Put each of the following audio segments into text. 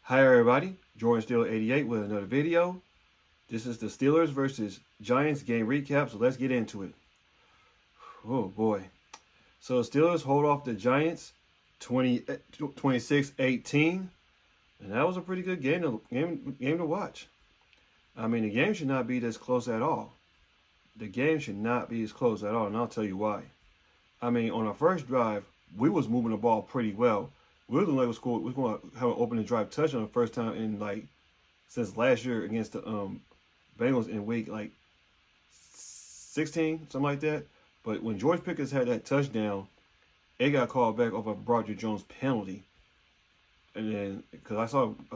Hi everybody, Jordan Steeler 88 with another video. This is the Steelers versus Giants game recap, so let's get into it. Oh boy. So the Steelers hold off the Giants 26-18, and that was a pretty good game to watch. I mean, the game should not be this close at all. The game should not be as close at all, and I'll tell you why. I mean, on our first drive, we was moving the ball pretty well. We were going to have an opening drive touchdown the first time in since last year against the Bengals in week 16, something like that. But when George Pickens had that touchdown, it got called back off a Broderick Jones penalty. And then because I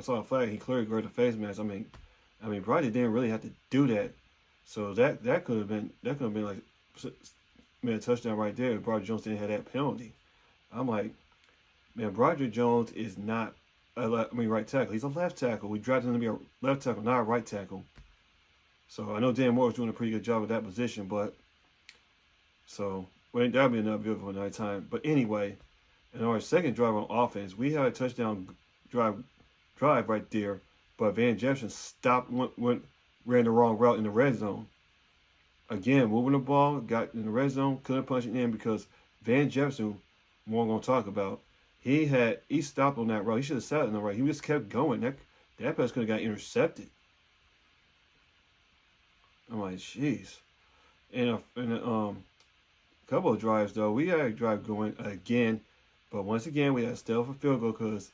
saw a flag, he clearly grabbed the face mask. I mean, Broderick didn't really have to do that. So that could have been like made a touchdown right there if Broderick Jones didn't have that penalty. I'm like, man, Broderick Jones is not right tackle. He's a left tackle. We drafted him to be a left tackle, not a right tackle. So I know Dan Moore was doing a pretty good job at that position, but that'd be another video for another time. But anyway, in our second drive on offense, we had a touchdown drive right there, but Van Jefferson stopped, ran the wrong route in the red zone. Again, moving the ball, got in the red zone, couldn't punch it in because Van Jefferson, more I'm gonna talk about, he stopped on that route. He should have sat on the right. He just kept going. That pass could have got intercepted. I'm like, jeez. In a couple of drives though, we had a drive going again, but once again we had to settle for field goal because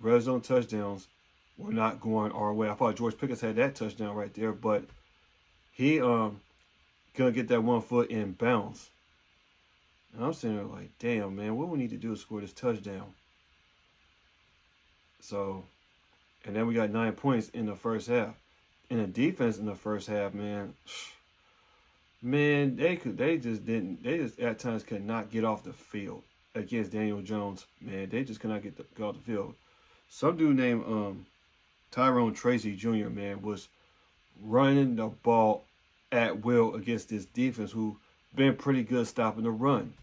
red zone touchdowns were not going our way. I thought George Pickens had that touchdown right there, but he couldn't get that 1 foot in bounds. And I'm sitting there like, damn, man, what we need to do is score this touchdown. So, and then we got 9 points in the first half. And the defense in the first half, man, they just at times could not get off the field against Daniel Jones. Man, they just could not get off the field. Some dude named Tyrone Tracy Jr., man, was running the ball at will against this defense who been pretty good stopping the run.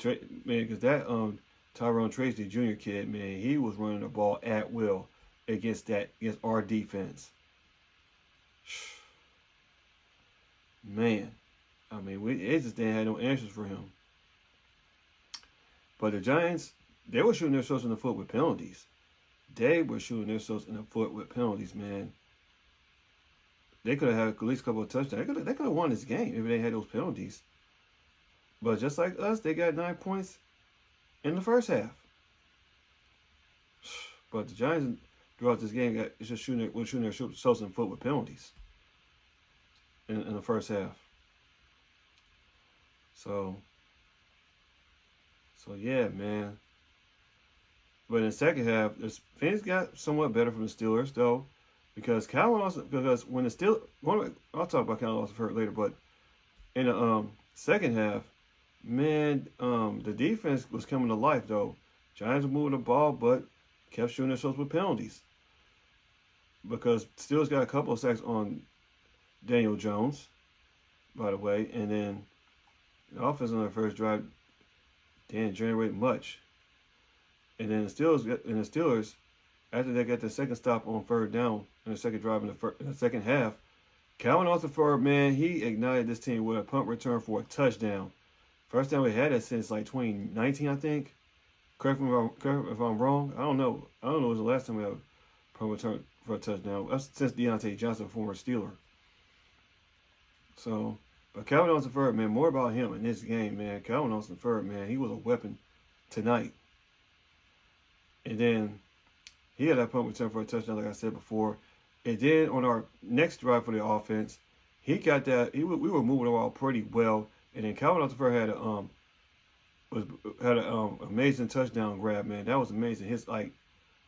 Man, because that Tyrone Tracy Jr. kid, man, he was running the ball at will against our defense. Man, I mean, it just didn't have no answers for him. But the Giants, they were shooting themselves in the foot with penalties. They were shooting themselves in the foot with penalties, man. They could have had at least a couple of touchdowns. They could have won this game if they had those penalties. But just like us, they got 9 points in the first half. But the Giants throughout this game were shooting themselves in the foot with penalties in the first half. So yeah, man. But in the second half, things got somewhat better from the Steelers, though. Because when the Steelers, I'll talk about Calvin Lawson later, but in the second half, man, the defense was coming to life though. Giants were moving the ball, but kept shooting themselves with penalties. Because Steelers got a couple of sacks on Daniel Jones, by the way, and then the offense on their first drive didn't generate much. And then the Steelers, after they got the second stop on third down in the second drive in the second half, Calvin Austin, man, he ignited this team with a punt return for a touchdown. First time we had it since 2019, I think. Correct me if I'm wrong. I don't know. It was the last time we had a punt return for a touchdown. That's since Deontay Johnson, former Steeler. So, but Calvin Austin, man, more about him in this game, man. Calvin Austin, man, he was a weapon tonight. And then he had that punt return for a touchdown, like I said before. And then on our next drive for the offense, he got that. We were moving the ball pretty well. And then Calvin Austin had an amazing touchdown grab, man. That was amazing. I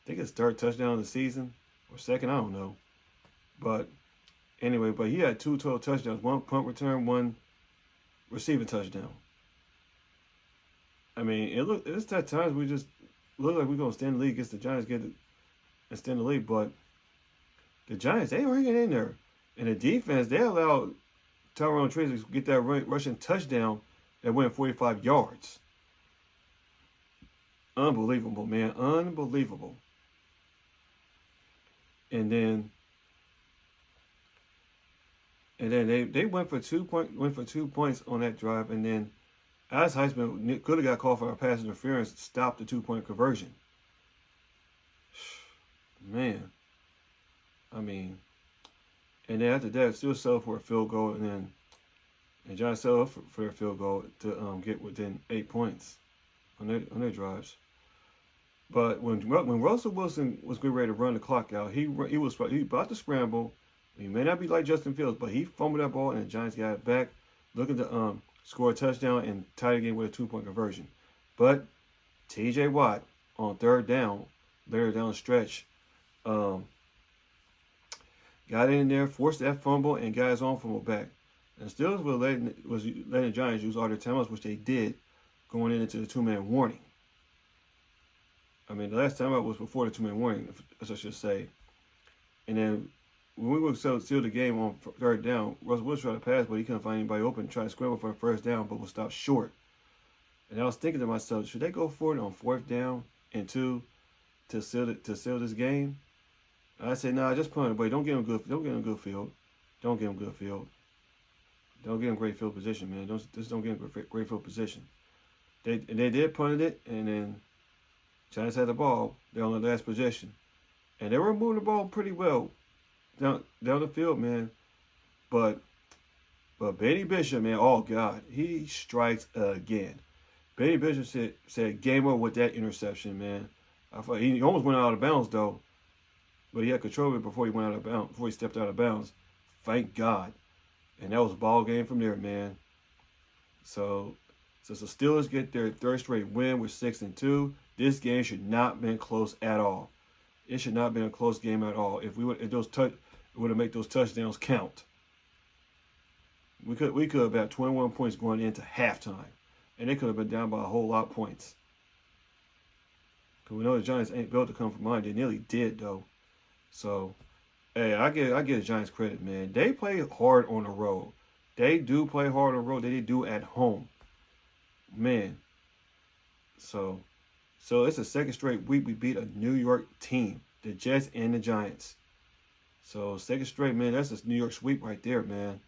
think his third touchdown of the season or second, I don't know. But anyway, he had 2 total touchdowns: 1 punt return, 1 receiving touchdown. I mean, it's at times we just look like we're gonna stand the lead against the Giants, and stand the lead, but the Giants, they were hanging in there. And the defense, they allowed Tyrone Tracy to get that rushing touchdown that went 45 yards. Unbelievable, man. Unbelievable. and then they went for 2 points on that drive, and then Alex Heisman could have got called for a pass interference to stop the 2-point conversion. Man, I mean, and then after that, still settled for a field goal, and Giants settled for their field goal to get within 8 points on their drives. But when Russell Wilson was getting ready to run the clock out, he was about to scramble. He may not be like Justin Fields, but he fumbled that ball, and the Giants got it back, looking to score a touchdown and tie the game with a 2-point conversion. But T.J. Watt on third down, later down the stretch, got in there, forced that fumble, and got his own fumble back. And Steelers was letting the Giants use all their timeouts, which they did, going into the 2-man warning. I mean, the last timeout was before the 2-man warning, as I should say. And then when we would seal the game on third down, Russell Wilson tried to pass, but he couldn't find anybody open, tried to scramble for a first down, but was stopped short. And I was thinking to myself, should they go for it on 4th down and 2 to seal this game? I said, nah, just punt it, but don't get him good field. Don't get him good field. Don't get him great field position, man. Just don't get him great field position. They did punt it, and then Giants had the ball. They're on the last possession, and they were moving the ball pretty well down the field, man. But Benny Bishop, man, oh God, he strikes again. Benny Bishop said game over with that interception, man. I thought he almost went out of bounds though, but he had control of it before he stepped out of bounds. Thank God. And that was a ball game from there, man. So the Steelers get their 3rd straight win with 6-2. This game should not have been close at all. It should not have been a close game at all. If we would have made those touchdowns count. We could have had 21 points going into halftime, and they could have been down by a whole lot of points. Because we know the Giants ain't built to come from behind. They nearly did though. So, hey, I give the Giants credit, man. They play hard on the road. They do play hard on the road. They do at home, man. So it's the 2nd straight week we beat a New York team, the Jets and the Giants. So 2nd straight, man, that's a New York sweep right there, man.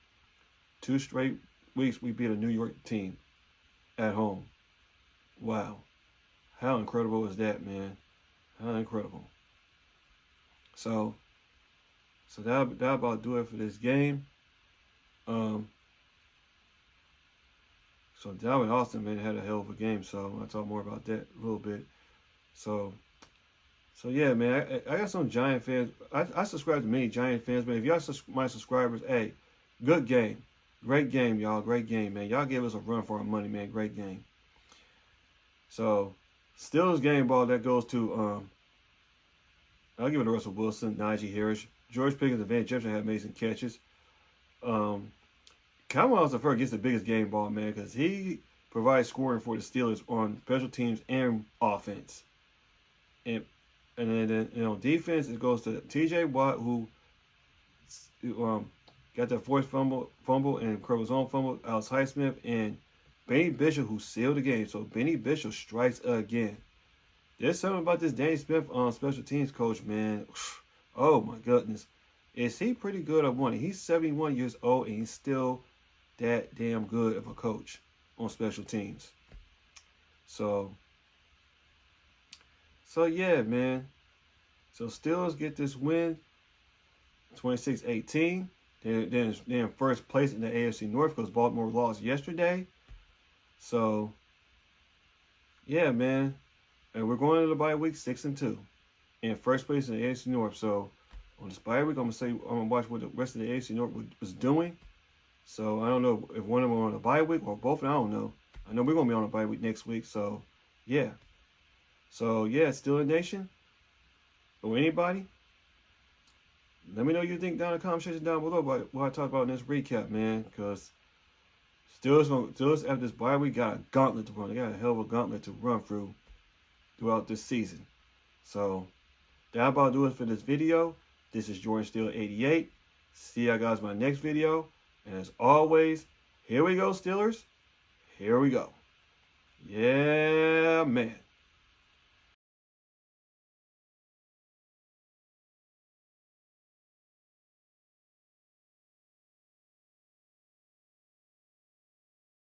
2 straight weeks we beat a New York team at home. Wow. How incredible is that, man? How incredible. So that about do it for this game. So Dalvin Austin, man, had a hell of a game. So I'll talk more about that a little bit. So yeah, man, I got some Giant fans. I subscribe to many Giant fans, man. If y'all my subscribers, hey, good game. Great game, y'all. Great game, man. Y'all gave us a run for our money, man. Great game. So, Steelers game ball, that goes to, I'll give it to Russell Wilson, Najee Harris. George Pickens and Van Jefferson had amazing catches. Calvin Johnson gets the biggest game ball, man, because he provides scoring for the Steelers on special teams and offense. And then on defense, it goes to T.J. Watt, who got that forced fumble and recovered his own fumble. Alex Highsmith and Benny Bishop, who sealed the game. So Benny Bishop strikes again. There's something about this Danny Smith special teams coach, man. Oh my goodness, is he pretty good at one? He's 71 years old and he's still that damn good of a coach on special teams. So yeah, man. So Steelers get this win, 26-18. They're in first place in the AFC North because Baltimore lost yesterday. So yeah, man. And we're going into the bye week 6-2. In first place in the AFC North. So on this bye week, I'm gonna watch what the rest of the AFC North was doing. So I don't know if one of them are on a bye week or both. I don't know. I know we're gonna be on a bye week next week. So yeah. Steeler Nation or anybody, let me know what you think down in the comment section down below about what I talked about in this recap, man. Because Steelers after this bye week got a gauntlet to run. They got a hell of a gauntlet to run throughout this season. So that about do it for this video. This is Jordan Steele 88. See you guys in my next video. And as always, here we go, Steelers. Here we go. Yeah, man.